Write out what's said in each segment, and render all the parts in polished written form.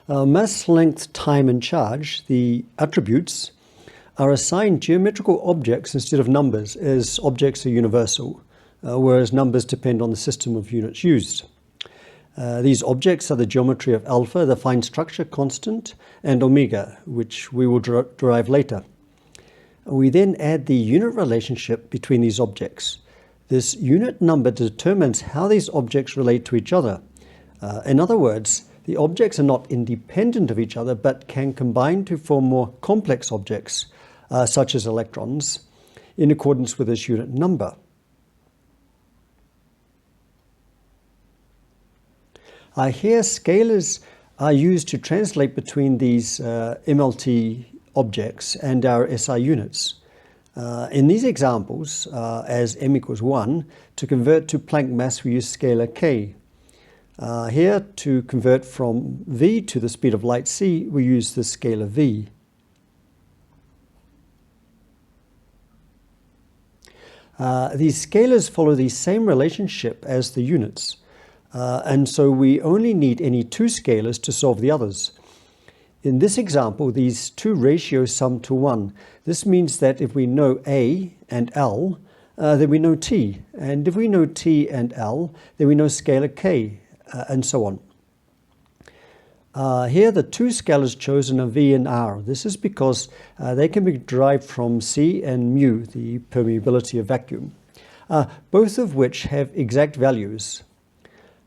Mass, length, time, and charge, the attributes, are assigned geometrical objects instead of numbers, as objects are universal, whereas numbers depend on the system of units used. These objects are the geometry of alpha, the fine structure constant, and omega, which we will derive later. We then add the unit relationship between these objects. This unit number determines how these objects relate to each other. In other words, the objects are not independent of each other, but can combine to form more complex objects, such as electrons, in accordance with this unit number. Here, scalars are used to translate between these MLT objects and our SI units. In these examples, as m equals 1, to convert to Planck mass, we use scalar k. Here, to convert from v to the speed of light c, we use the scalar v. These scalars follow the same relationship as the units, and so we only need any two scalars to solve the others. In this example, these two ratios sum to 1. This means that if we know A and L, then we know T. And if we know T and L, then we know scalar K, and so on. Here, the two scalars chosen are V and R. This is because they can be derived from C and mu, the permeability of vacuum, both of which have exact values.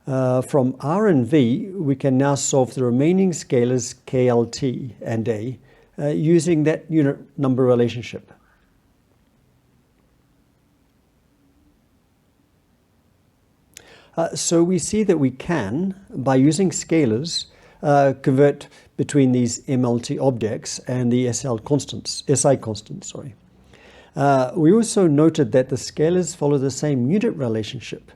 From R and V, we can now solve the remaining scalars KLT and A using that unit number relationship. So we see that we can, by using scalars, convert between these MLT objects and the SI constants. We also noted that the scalars follow the same unit relationship.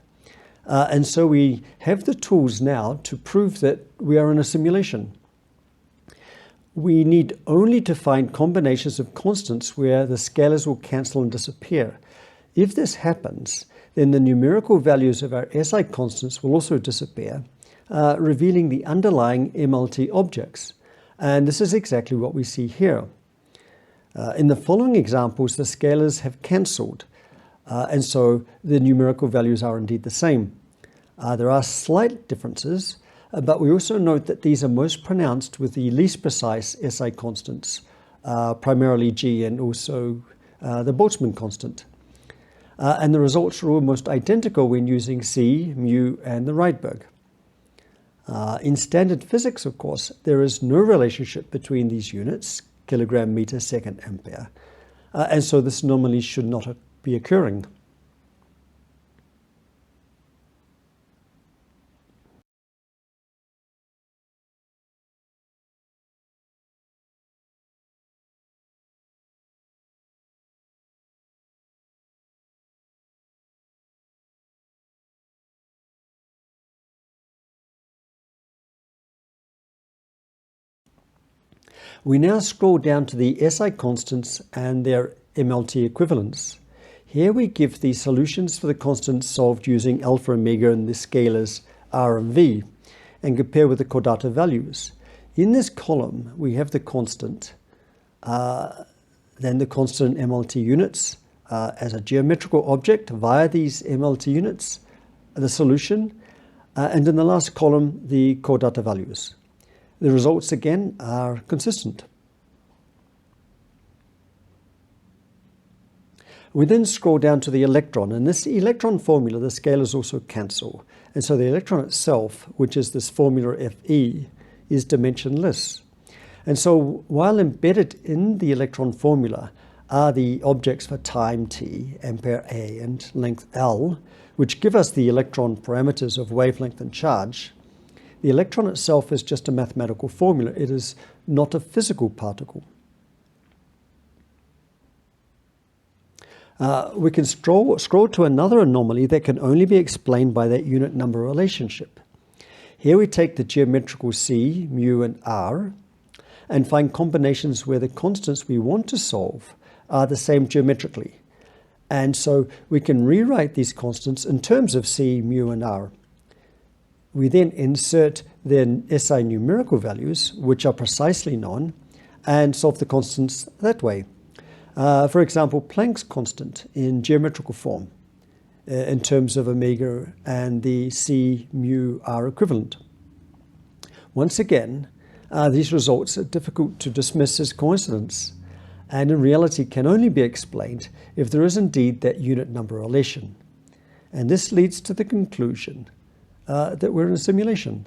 And so we have the tools now to prove that we are in a simulation. We need only to find combinations of constants where the scalars will cancel and disappear. If this happens, then the numerical values of our SI constants will also disappear, revealing the underlying MLT objects. And this is exactly what we see here. In the following examples, the scalars have cancelled. And so the numerical values are indeed the same. There are slight differences, but we also note that these are most pronounced with the least precise SI constants, primarily G and also the Boltzmann constant. And the results are almost identical when using C, mu, and the Rydberg. In standard physics, of course, there is no relationship between these units, kilogram, meter, second, ampere. And so this normally should not be occurring. We now scroll down to the SI constants and their MLT equivalents. Here we give the solutions for the constants solved using alpha, omega, and the scalars R and V, and compare with the chordata values. In this column, we have the constant, then the constant MLT units as a geometrical object via these MLT units, the solution, and in the last column, the chordata values. The results again are consistent. We then scroll down to the electron. In this electron formula, the scalars also cancel. And so the electron itself, which is this formula Fe, is dimensionless. And so while embedded in the electron formula are the objects for time t, ampere A, and length L, which give us the electron parameters of wavelength and charge, the electron itself is just a mathematical formula. It is not a physical particle. We can scroll to another anomaly that can only be explained by that unit number relationship. Here we take the geometrical C, mu, and R, and find combinations where the constants we want to solve are the same geometrically. And so we can rewrite these constants in terms of C, mu, and R. We then insert their SI numerical values, which are precisely known, and solve the constants that way. For example, Planck's constant in geometrical form in terms of omega and the C mu R equivalent. Once again, these results are difficult to dismiss as coincidence, and in reality can only be explained if there is indeed that unit number relation. And this leads to the conclusion that we're in a simulation.